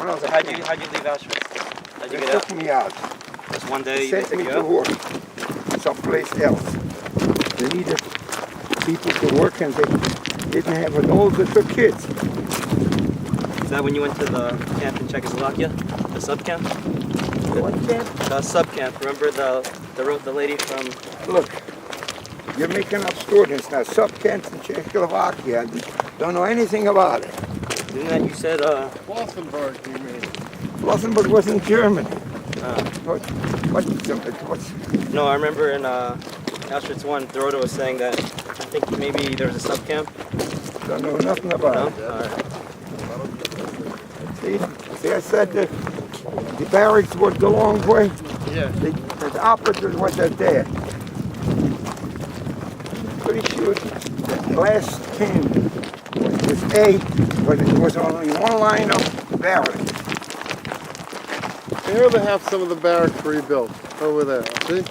another How'd camp. you leave Auschwitz? How'd you They get out? took me out. Just one day They you sent took me you to out? work someplace else. They needed people to work and they didn't have an older for kids. Is that when you went to the camp in Czechoslovakia? The sub camp? What camp? The sub camp. Remember the lady from... Look, you're making up stories now. Sub-camps in Czechoslovakia. I don't know anything about it. Didn't that you said, Flossenburg, you mean? Flossenburg was in Germany. uh, What's no, I remember in Auschwitz 1, Dorota was saying that I think maybe there was a sub camp. don't know nothing about No? it. Alright. See, I said that the barracks was the long way. Yeah. The opposite was there. Pretty sure the last camp was A, but it was only one line of barracks. Here they have some of the barracks rebuilt over there. See?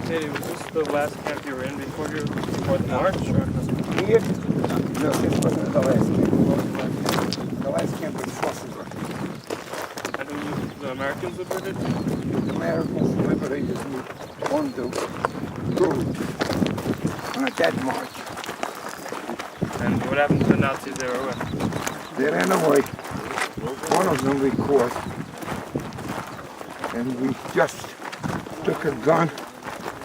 Teddy, was this the last camp you were in before the march? Or? Here? No, this wasn't the last camp. The last camp was Flossenburg. And the Americans liberated? The Americans liberated me on the road on that march. And what happened to the Nazis they were with? They ran away. One of them we caught. And we just took a gun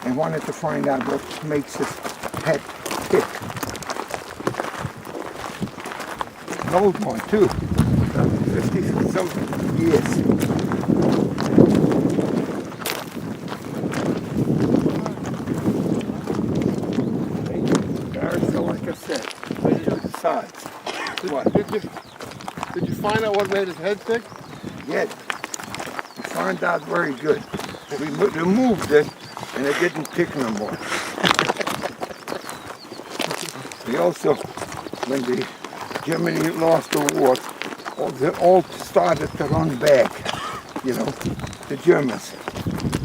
and wanted to find out what makes his head tick. An old one too. 50-something years. Barracks are like I said, two sides. What? Did you find out what made his head tick? Yes. We found out very good. We removed it and it didn't tick no more. We also, when the Germany lost the war, they all started to run back, you know, the Germans.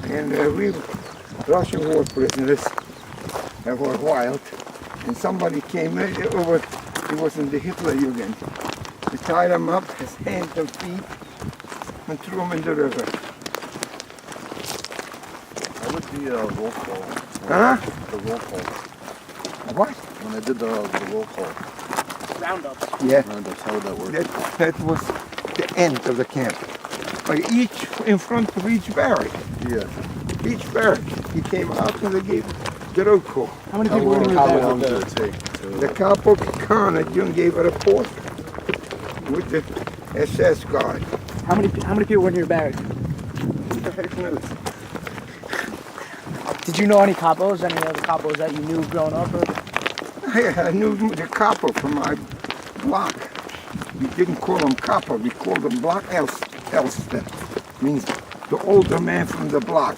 And we Russian war prisoners that were wild. And somebody came over, he was in the Hitlerjugend. We tied him up, his hands and feet, and threw him in the river. How would the roll call? Huh? The roll call. What? When I did the roll call, Roundup. Yeah, roundups, how would that work? that was the end of the camp. Like each, in front of each barrack. Yeah. Each barrack, he came out and they gave the roll call. How many How people were in long, your how long barrack? did it take to... The capo Khan at Jung gave a report with the SS guard. How many people were in your barrack? What the heck knows? Did you know any capos? Any other capos that you knew growing up? Or? I knew the capo from my block. We didn't call him capo, we called him Block Elston. Means the older man from the block.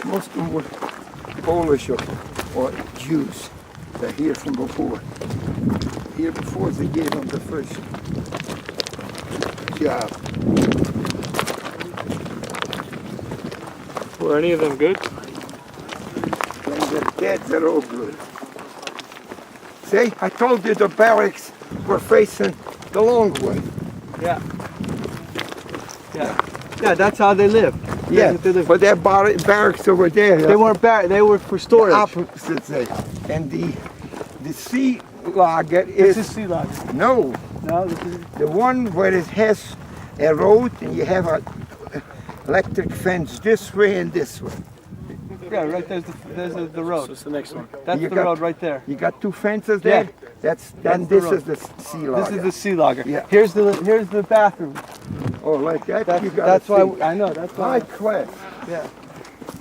Most of them were Polish or Jews. They're here from before. Here before they gave them the first job. Were any of them good? And the dead are all good. See, I told you the barracks were facing the long way. Yeah. Yeah. Yeah, that's how they lived. Yeah, but that barracks over there. They weren't barrack, they were for the storage. opposite side. And the sea lager This is is sea lager. no, No, this is the one where it has a road and you have a electric fence this way and this way. yeah, right there's the road. What's the next one? That's You the got- road right there. You got two fences there. Yeah. Then That's the this road. is the sea lager. This is the sea lager. Yeah. Here's the bathroom. Oh, like that. That's you got that's why I know. That's high why. class. Yeah.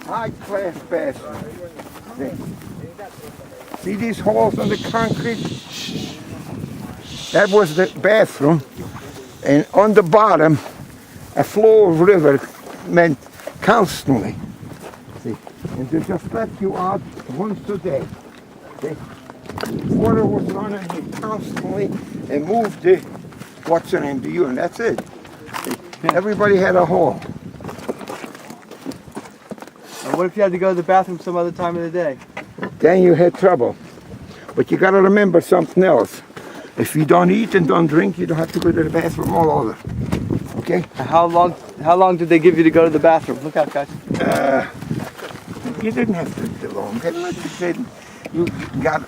High class bathroom. See these holes in the concrete? That was the bathroom. And on the bottom, a flow of river meant constantly. See? And they just let you out once a day. See? Water was running constantly and moved the, what's the name, the urine. That's it. See? Everybody had a hole. What if you had to go to the bathroom some other time of the day? Then you had trouble. But you gotta remember something else. If you don't eat and don't drink, you don't have to go to the bathroom all over. Okay? How long did they give you to go to the bathroom? Look out, guys. You didn't have to do long. You got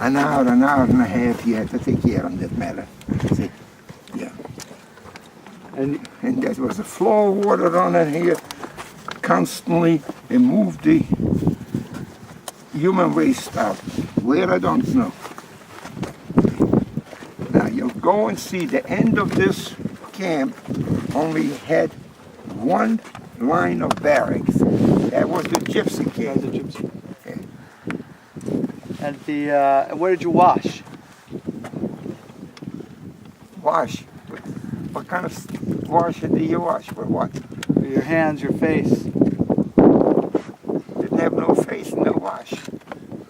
an hour and a half you had to take care of that matter. See? Yeah. And And there was a flow of water running here constantly and moved the human waste out. Where I don't know. Now you'll go and see the end of this camp only had one line of barracks. That was the gypsy camp. the gypsy. And where did you wash? Wash. What kind of wash do you wash? For what? Your hands, your face. Didn't have no face, no wash.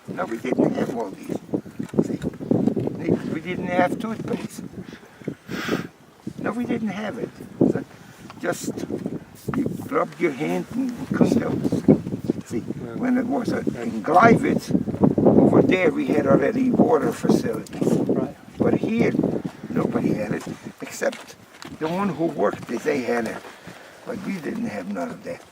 No, we didn't have all these. See? We didn't have toothpaste. No, we didn't have it. So just you rubbed your hand and couldn't help it. See, when it was in Gleiwitz, over there we had already water facilities. Right. But here, nobody had it, except the one who worked it, they had it. But we didn't have none of that.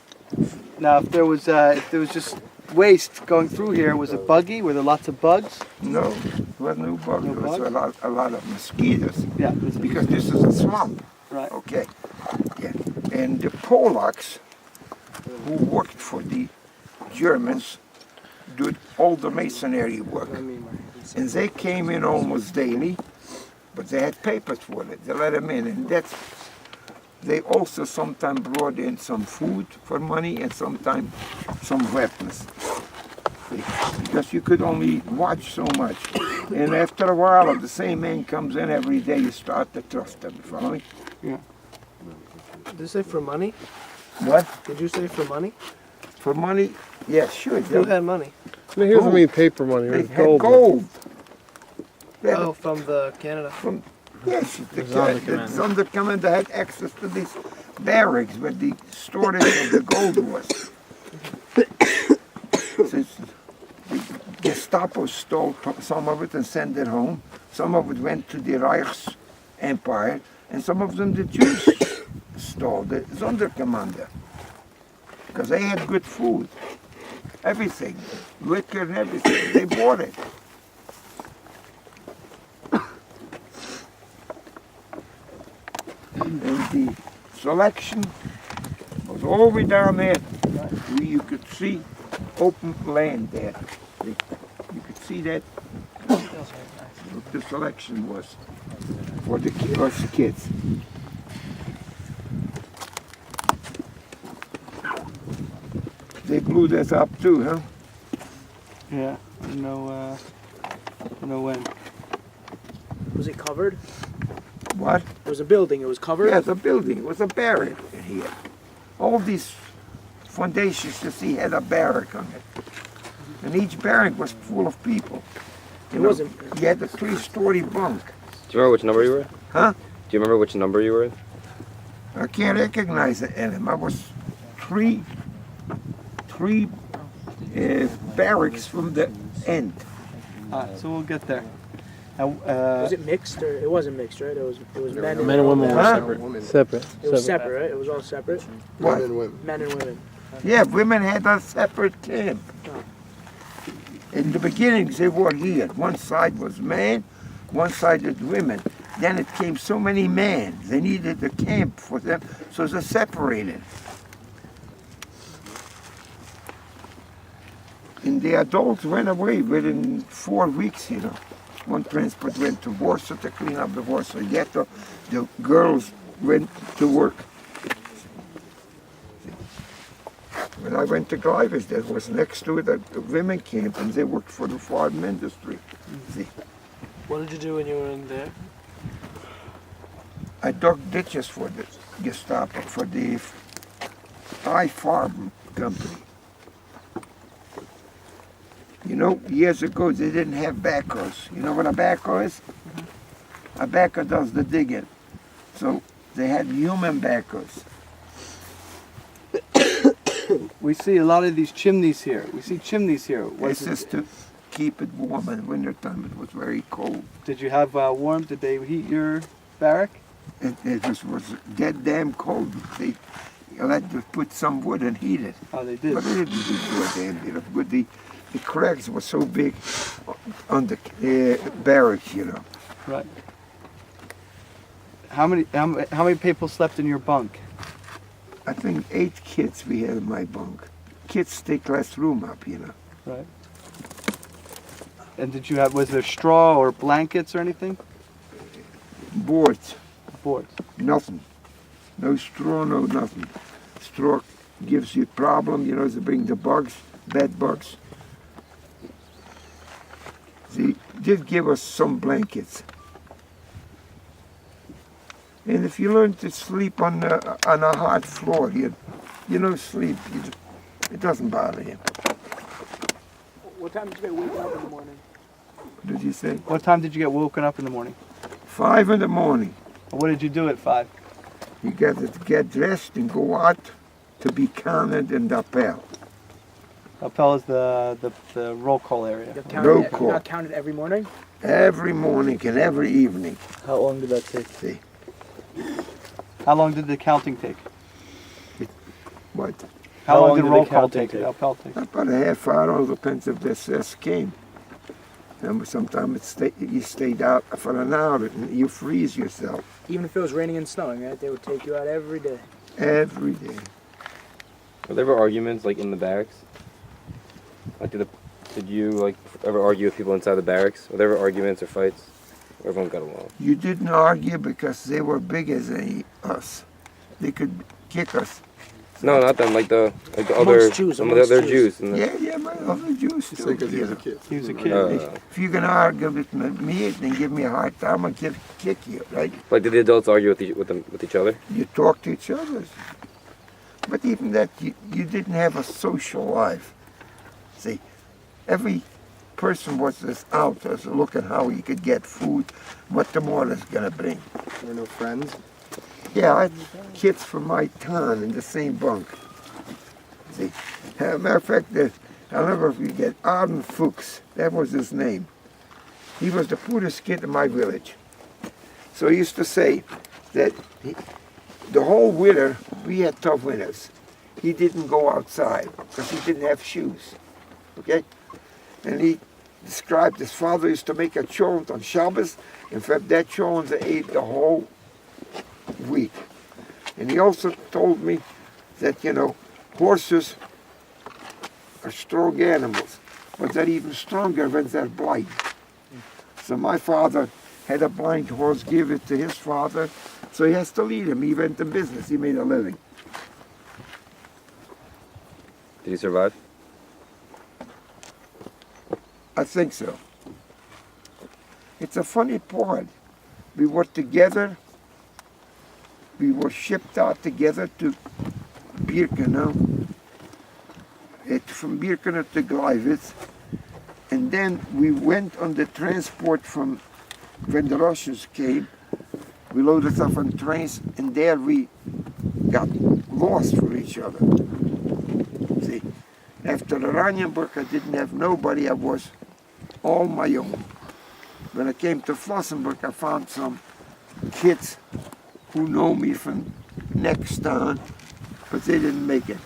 Now, if there was just waste going through here, was it buggy? Were there lots of bugs? No, there was no bug. No There was bugs? a lot of mosquitoes. Yeah. Because this is a swamp. Right. Okay. Yeah. And the Polacks who worked for the Germans did all the masonry work. And they came in almost daily, but they had papers for it. They let them in. And they also sometimes brought in some food for money and sometimes some weapons. See? Because you could only watch so much. And after a while, if the same man comes in every day, you start to trust him. Follow me? Did you say for money? What? Did you say for money? For money? Yeah, sure. Who had money? No, he doesn't mean paper money. They It's had gold. gold. They had- Oh, from the Canada. Yes, the Sonderkommando had access to these barracks where the storage of the gold was. Since the Gestapo stole some of it and sent it home, some of it went to the Reichs Empire, and some of them the Jews stole, the Sonderkommando. Because they had good food, everything, liquor and everything, they bought it. And the selection was all the way down there where you could see open land there. You could see that what the selection was for us kids. They blew this up too, huh? Yeah. No when. Was it covered? What? It was a building. It was covered. Yeah, the building. It was a barrack in here. All these foundations you see had a barrack on it. And each barrack was full of people. It wasn't. You had a 3-story bunk. Do you remember which number you were in? Huh? Do you remember which number you were in? I can't recognize it in him. I was three barracks from the end. Alright, so we'll get there. Now, Was it mixed or it wasn't mixed, right? It was men and women Huh? Separate. It was separate, right? It was all separate. What? Men and women. Men and women. Yeah, women had a separate camp. In the beginning, they were here. One side was men, one side was women. Then it came so many men. They needed a camp for them, so they separated. And the adults went away within 4 weeks, you know. One transport went to Warsaw to clean up the Warsaw ghetto. The girls went to work. When I went to Gleiwitz, that was next to it, a women camp, and they worked for the farm industry. See, What did you do when you were in there? I dug ditches for the Gestapo, for the Thai Farm Company. You know, years ago they didn't have backhoes. You know what a backhoe is? A backhoe does the digging. So they had human backhoes. We see a lot of these chimneys here. We see chimneys here. It's just to keep it warm in wintertime. It was very cold. Did you have warm? Did they heat your barrack? It was dead damn cold. They had to put some wood and heat it. Oh, they did. But it didn't do so damn bit of good. The cracks were so big on the barracks, you know. Right. How many people slept in your bunk? I think 8 kids we had in my bunk. Kids take less room up, you know. Right. And was there straw or blankets or anything? Boards, Boards. nothing. No straw, no nothing. Straw gives you problem, you know, to bring the bugs, bed bugs. They did give us some blankets. And if you learn to sleep on a hard floor, you don't sleep. It doesn't bother you. What time did you get waken up in the morning? Did you say? What time did you get woken up in the morning? 5 in the morning. What did you do at 5? You got to get dressed and go out to be counted in the appel. Appel is the roll call area. Roll call. You're not counted every morning? Every morning and every evening. How long did that take? See, How long did the counting take? what? How long did did roll the call counting take? take? Appel take? About a half hour, all depends if the SS came. And sometimes you stayed out for an hour and you freeze yourself Even if it was raining and snowing, right? They would take you out every day. every day. Were there ever arguments like in the barracks? Like did you like ever argue with people inside the barracks? Were there ever arguments or fights? Or everyone got along? You didn't argue because they were big as us. They could kick us. No, not them. Like the Amongst other Jews, some of the amongst other Jews. Jews. And Yeah, my other Jews too. Because he was a kid. He was a kid. If you're gonna argue with me and give me a hard time, I'll kick you, right? like did the adults argue with each other? You talk to each other. But even that, you didn't have a social life. See, every person was just out just looking how he could get food, what the morning's gonna bring. There were no friends. Yeah, I had kids from my town in the same bunk. See, as a matter of fact, I'll never forget Arden Fuchs. That was his name. He was the poorest kid in my village. So he used to say that the whole winter, we had tough winters. He didn't go outside because he didn't have shoes. Okay? And he described his father used to make a cholent on Shabbos, and from that cholent they ate the whole week. And he also told me that, horses are strong animals, but they're even stronger when they're blind. So my father had a blind horse, give it to his father, so he has to lead him. He went to business, he made a living. Did he survive? I think so. It's a funny part. We were together, we were shipped out together to Birkenau, from Birkenau to Gleiwitz, and then we went on the transport from, when the Russians came, we loaded up on trains, and there we got lost from each other. See, after Oranienburg I didn't have nobody, I was all my own. When I came to Flossenburg, I found some kids who know me from next town, but they didn't make it.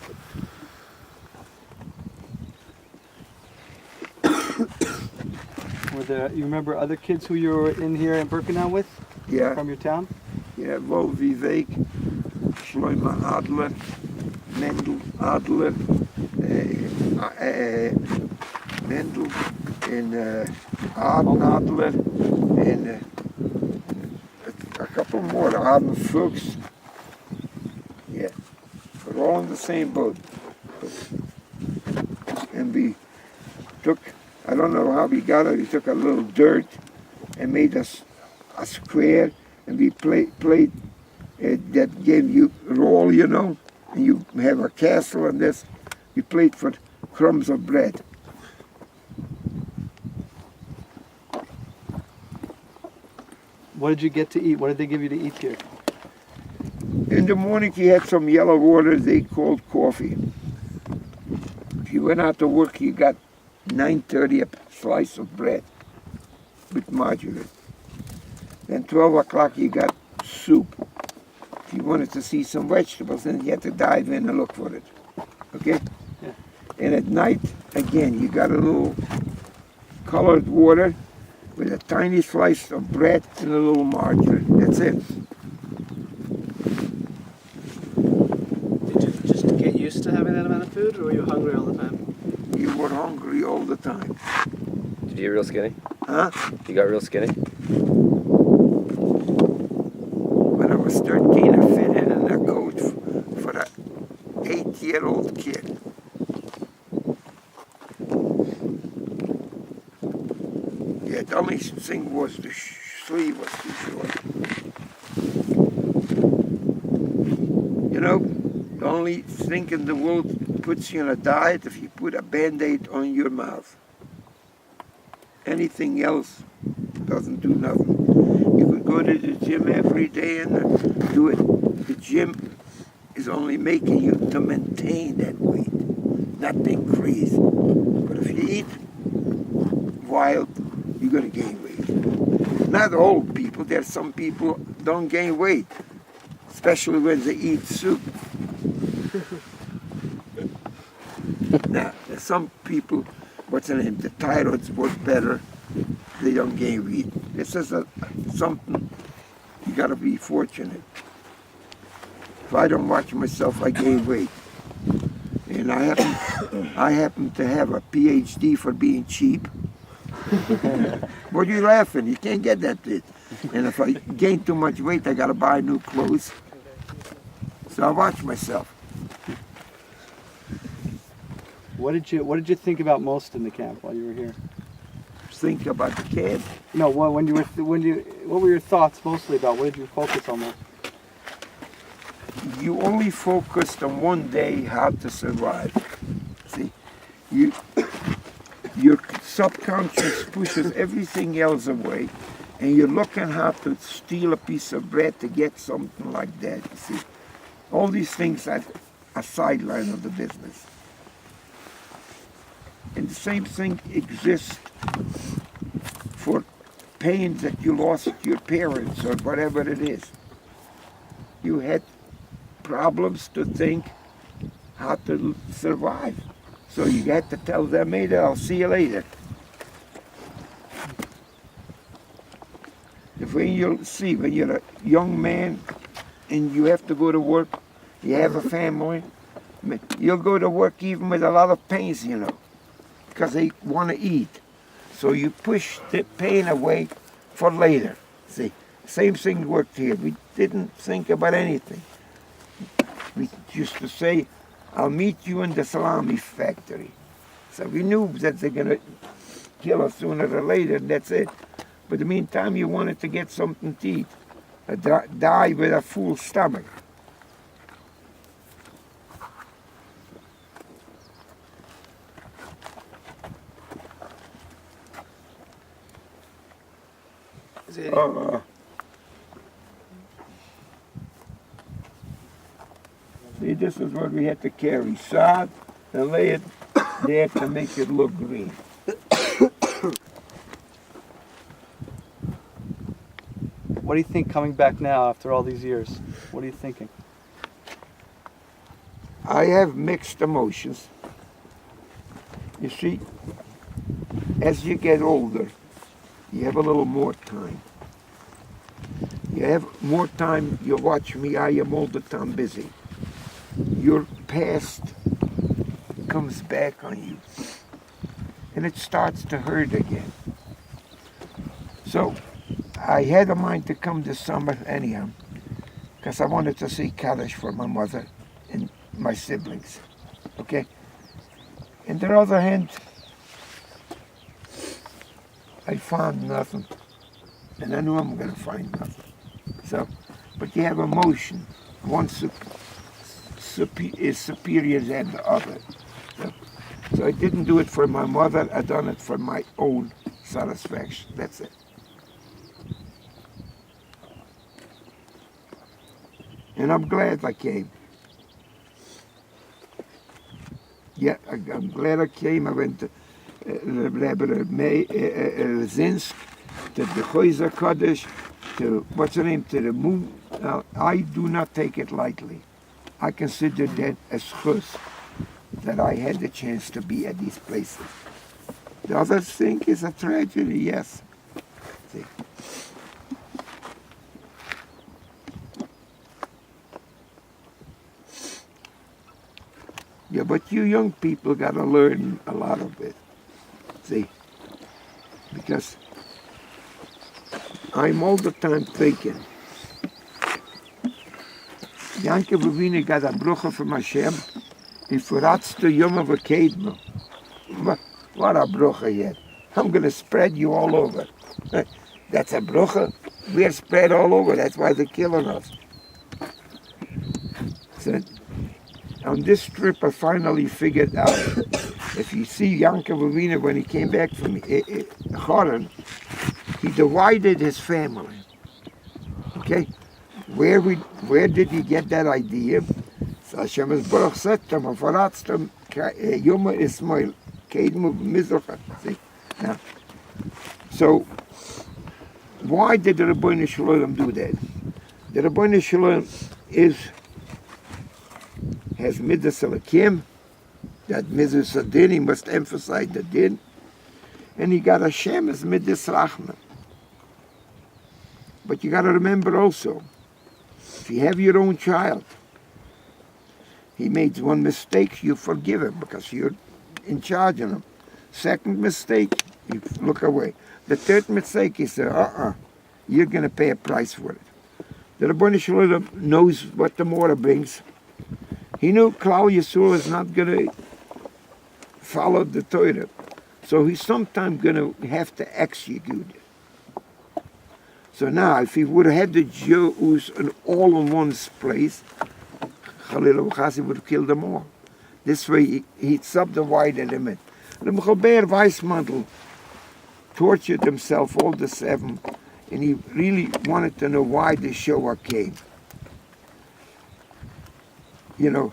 You remember other kids who you were in here in Birkenau with Yeah, from your town? yeah, Wo Vivek, Shloima Adler, Mendel Adler, Mendel, and Arden Adler, and a couple more, Arden Fuchs. Yeah, we're all in the same boat. And we took, I don't know how we got it, we took a little dirt and made us a square, and we played that game you roll, and you have a castle and this. We played for crumbs of bread. What did you get to eat? What did they give you to eat here? In the morning he had some yellow water they called coffee. If you went out to work, you got 9:30 a slice of bread with margarine. Then 12 o'clock you got soup. If you wanted to see some vegetables, then you had to dive in and look for it. Okay? Yeah. And at night, again, you got a little colored water with a tiny slice of bread and a little margarine. That's it. Did you just get used to having that amount of food, or were you hungry all the time? You were hungry all the time. Did you get real skinny? Huh? You got real skinny? When I was 13, I fit in a coat for an 8-year-old kid. Yeah, the only thing was the sleeve was too short. You know, the only thing in the world puts you on a diet if you put a Band-Aid on your mouth. Anything else doesn't do nothing. You could go to the gym every day and do it. The gym is only making you to maintain that weight, not to increase. But if you eat wild, you're going to gain weight. Not all people. There's some people don't gain weight, especially when they eat soup. Now, there's some people, what's the name, the thyroids work better, they don't gain weight. This is something you got to be fortunate. If I don't watch myself, I gain weight. And I happen to have a PhD for being cheap. What are you laughing? You can't get that bit. And if I gain too much weight, I got to buy new clothes. So I watch myself. What did you think about most in the camp while you were here? Think about the camp. No, what were your thoughts mostly about? What did you focus on most? You only focused on one day how to survive. See, your subconscious pushes everything else away, and you're looking how to steal a piece of bread to get something like that. You see, all these things are a sideline of the business. And the same thing exists for pain that you lost your parents or whatever it is. You had problems to think how to survive. So you had to tell them, hey, I'll see you later. If when you're a young man and you have to go to work, you have a family, you'll go to work even with a lot of pains, you know, because they want to eat. So you push the pain away for later. See, same thing worked here. We didn't think about anything. We used to say, I'll meet you in the salami factory. So we knew that they're going to kill us sooner or later, and that's it. But in the meantime, you wanted to get something to eat. Die with a full stomach. See, this is what we had to carry. Sod and lay it there to make it look green. What do you think coming back now after all these years? What are you thinking? I have mixed emotions. You see, as you get older, you have a little more time. You have more time, you watch me, I am all the time busy. Your past comes back on you. And it starts to hurt again. So, I had a mind to come this summer anyhow, because I wanted to see Kaddish for my mother and my siblings. Okay? On the other hand, I found nothing. And I knew I'm going to find nothing. So, but you have emotion. One is superior than the other. So I didn't do it for my mother, I done it for my own satisfaction. That's it. And I'm glad I came. Yeah, I'm glad I came. I went to Rebbe Zinsk, to the Choizer Kaddish, to, what's the name, to the moon. I do not take it lightly. I consider that a schus, that I had the chance to be at these places. The other thing is a tragedy, yes. See. Yeah, but you young people got to learn a lot of it. See, because I'm all the time thinking, Yankee Bavini got a brucha from Hashem, if that's the Yom of a Kedma. What a brucha yet. I'm going to spread you all over. That's a brucha. We're spread all over. That's why they're killing us. So, on this trip, I finally figured out, if you see Yankee Bavina when he came back from Choron, he divided his family. Okay? Where did he get that idea? So Hashem is Baruch Setem, Afaratztem, Yoma Ismail, Kedmu Mizracha. See? Now, so, why did the Rabbeinu Shalom do that? The Rabbeinu Shalom has Midas Alakim, that Midas Adin, he must emphasize the din, and he got Hashem as Midas Rachman. But you got to remember also, if you have your own child, he made one mistake, you forgive him because you're in charge of him. Second mistake, you look away. The third mistake, you say, you're going to pay a price for it. The Rabbeinu Shalom knows what the mortar brings. He knew Klal Yisrael is not going to follow the Torah. So he's sometime going to have to execute it. So now, if he would have had the Jews in all in one place, Khalil al-Khasi would have killed them all. This way, he subdivided them in. The Mechaber Weissmantel tortured himself all the seven, and he really wanted to know why the Shoah came. You know,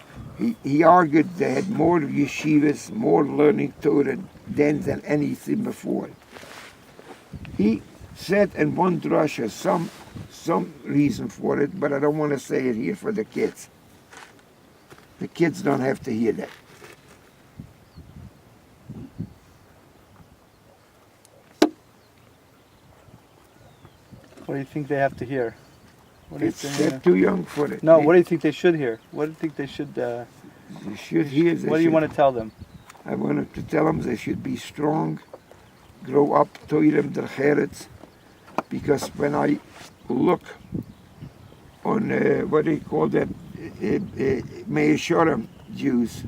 he argued they had more yeshivas, more learning Torah than anything before. He said in one drasha some reason for it, but I don't want to say it here for the kids. The kids don't have to hear that. What do you think they have to hear? What do you think? They're too young for it. No, what do you think they should hear? What do you think they should... You should hear. What do you want to tell them? I wanted to tell them they should be strong, grow up, Toirem der Cheretz, because when I look on, what do you call that, Meishorim Jews,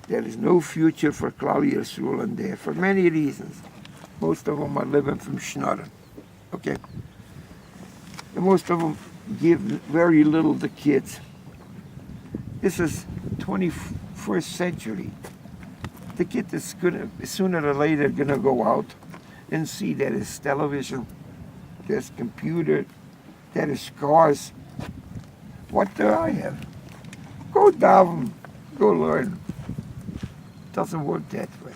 there is no future for Klal Yisrael in there, for many reasons. Most of them are living from Schnorren, okay? And most of them give very little to kids. This is 21st century. The kid is gonna, sooner or later, gonna go out and see there is television, there's computer, there is cars. What do I have? Go daven, go learn. Doesn't work that way.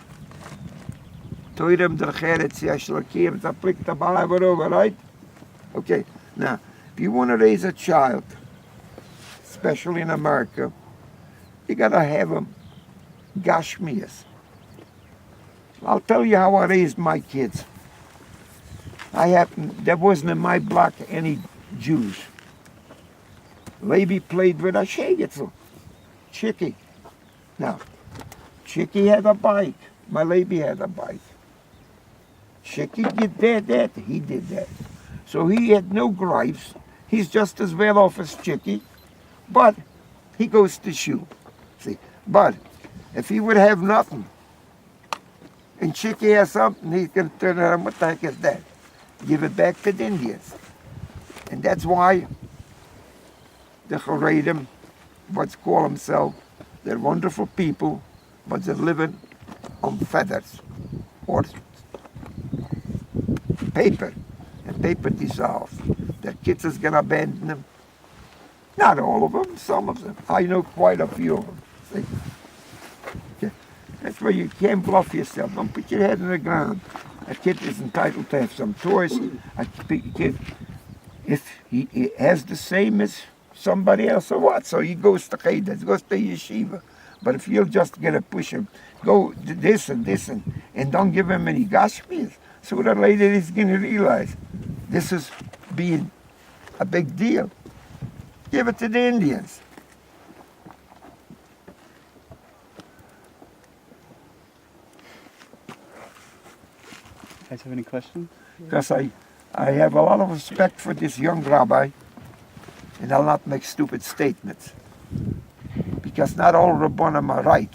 Toirem der Cheretz Yashlakim, Taplik Tabalavarova, right? Okay, now, if you want to raise a child, especially in America, you gotta have them Gashmias. I'll tell you how I raised my kids. There wasn't in my block any Jews. Levi played with a Shegitzel, Chicky. Now, Chicky had a bike. My Levi had a bike. Chicky did that, he did that. So he had no gripes. He's just as well off as Chicky, but he goes to shul. See, but if he would have nothing, and Chicky has something, he's going to turn around, what the heck is that? Give it back to the Indians. And that's why the Haredim, what's called themselves, they're wonderful people, but they're living on feathers or paper, and paper dissolves. Their kids is going to abandon them. Not all of them, some of them. I know quite a few of them. See? Okay. That's where you can't bluff yourself. Don't put your head in the ground. A kid is entitled to have some toys. A kid, if he has the same as somebody else or what, so he goes to cheder, he goes to yeshiva. But if you'll just get a push him, go this and this and don't give him any gashmias, sooner or later he's going to realize this is being a big deal. Give it to the Indians. You guys have any questions? Because I have a lot of respect for this young rabbi, and I'll not make stupid statements. Because not all Rabbanim are right.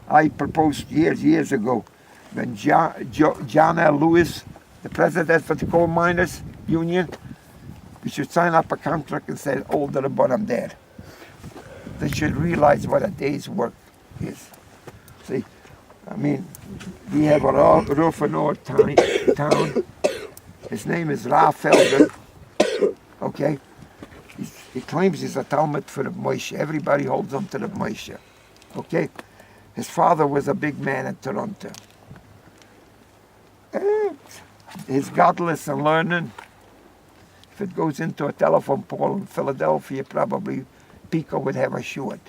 I proposed years ago, when John L. Lewis, the president for the Coal Miners Union, we should sign up a contract and say all the Rabbanim there. They should realize what a day's work is. See, I mean, we have a roof in our town. His name is Raf Felder. Okay? He claims he's a Talmud for the Moshe. Everybody holds him to the Moshe. Okay? His father was a big man in Toronto. And he's godless and learning. If it goes into a telephone pole in Philadelphia, probably Pico would have a short.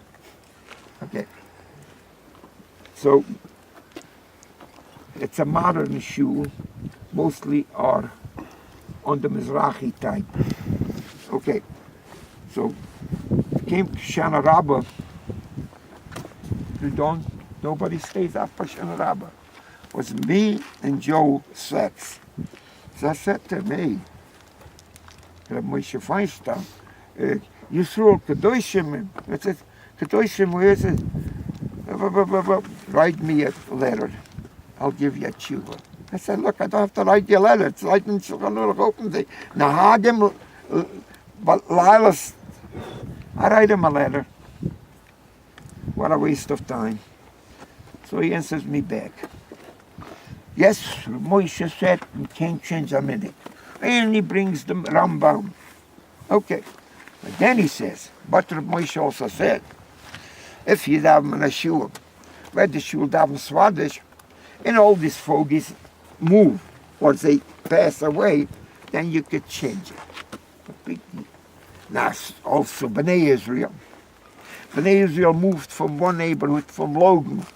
Okay? So, it's a modern shul, mostly are on the Mizrahi type. Okay, so came Shana Rabbah. Nobody stays up for Shana Rabbah. It was me and Joe Sachs. So I said to me, Moshe Feinstein, Yisroel Kedoshim. I said, Kedoshim, where is it? Write me a letter. I'll give you a tshuva. I said, look, I don't have to write you a letter. It's like in Shulchan Aruch open day. Nahagim, but Lilas, I write him a letter. What a waste of time. So he answers me back. Yes, Moshe said you can't change a minute. And he brings the Rambam. Okay. But then he says, but Moshe also said, if you daven in a shul, where the shul daven Swadesh, and all these fogies move or they pass away, then you could change it. Now, also Bnei Israel. Bnei Israel moved from one neighborhood, from Logan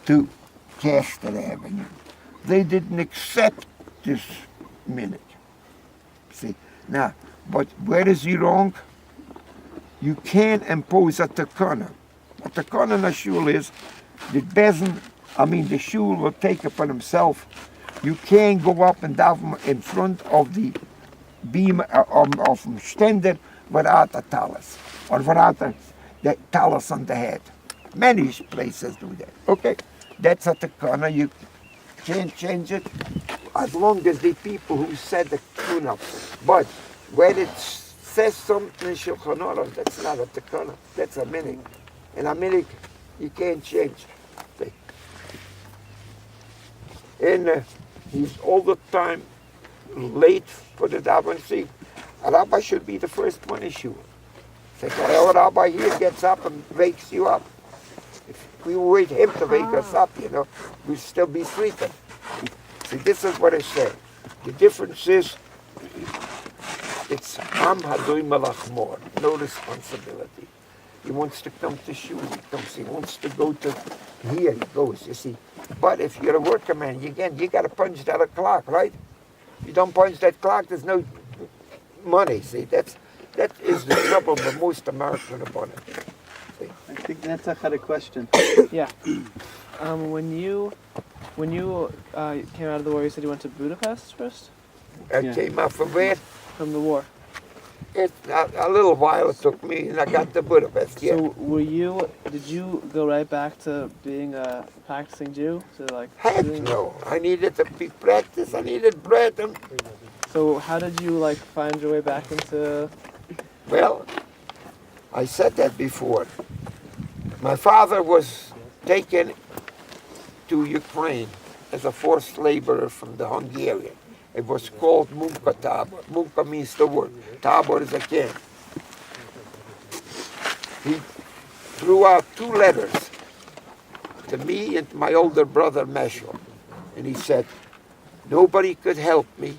to Castor Avenue. They didn't accept this minute. See, now, but where is he wrong? You can't impose a takana. A takana in a shul is the shul will take upon himself. You can't go up and down in front of the beam of Stender without a talus, or without the talus on the head. Many places do that. Okay, that's a takana. You can't change it as long as the people who said the tune-up. But when it says something in Shulchan Aruch, that's not a takana. That's a minig. And a minig, you can't change. And he's all the time late for the daven. See, a rabbi should be the first one in shul. Say, a rabbi here gets up and wakes you up. If we wait him to wake us up, we'd still be sleeping. See, this is what I say. The difference is, it's Am Hadoy Malach Mor, no responsibility. He wants to come to shul, he comes. He wants to go to here, he goes, you see. But if you're a worker man, you got to punch that clock, right? You don't punch that clock, there's no money, see. That is the trouble with most American Rabbanim. I think that's a question. Yeah. When you came out of the war, you said you went to Budapest first? I came out from where? From the war. It's a little while it took me, and I got to Budapest, yeah. So did you go right back to being a practicing Jew? So Heck no. I needed to be practiced. I needed bread. So how did you find your way back into? Well, I said that before. My father was taken to Ukraine as a forced laborer from the Hungarian. It was called Munka Tabor. Munka means the word. Tabor is a camp. threw out 2 letters to me and my older brother Meshel. And he said, nobody could help me,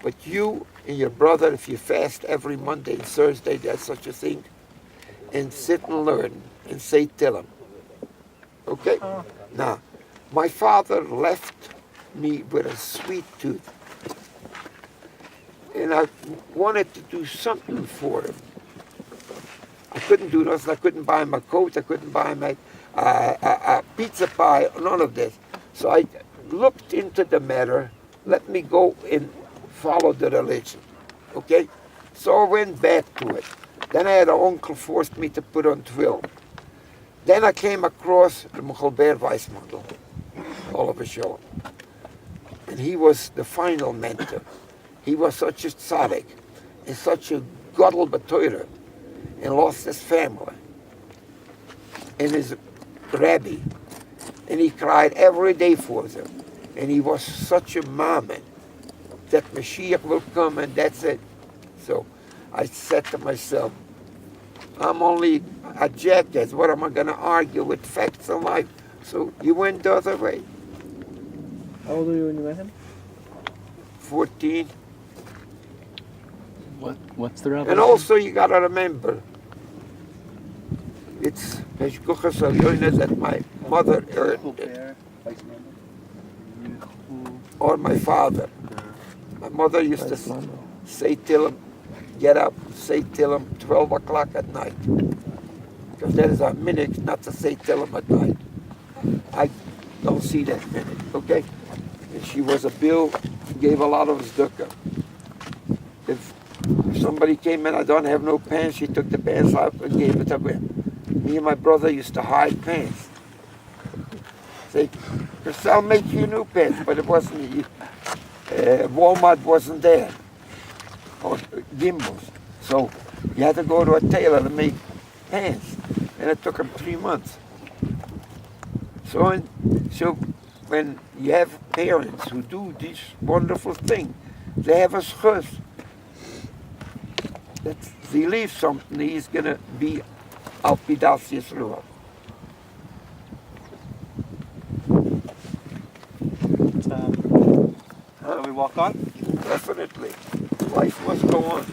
but you and your brother, if you fast every Monday and Thursday, there's such a thing, and sit and learn and say Tillim. Okay? Now, my father left me with a sweet tooth. And I wanted to do something for him. I couldn't do nothing. I couldn't buy him a coat. I couldn't buy him a pizza pie, none of this. So I looked into the matter. Let me go and follow the religion. Okay? So I went back to it. Then I had an uncle forced me to put on twill. Then I came across the Michelber Weissmandel, Oliver Schiller. And he was the final mentor. He was such a tzaddik and such a gadol b'Torah, and lost his family and his rabbi. And he cried every day for them. And he was such a mammon that Mashiach will come and that's it. So I said to myself, I'm only a jackass. What am I going to argue with facts of life? So you went the other way. How old were you when you met him? 14. What's the rabbi? And also you got to remember, it's Heshkuchas Alyoina that my mother earned it, or my father. My mother used to say till him, get up, say till him 12 o'clock at night. Because that is a minute not to say till him at night. I don't see that minute, okay? And she was a bill, gave a lot of tzedakah. If somebody came in, I don't have no pants, she took the pants out and gave it to him. Me and my brother used to hide pants. Say, I'll make you new pants, but it wasn't, Walmart wasn't there, or Gimbals. So you had to go to a tailor to make pants, and it took him 3 months. So when you have parents who do these wonderful things, they have a schus. That if he leaves something, he's going to be al pidas Yisroel. Shall we walk on? Definitely. Life must go on.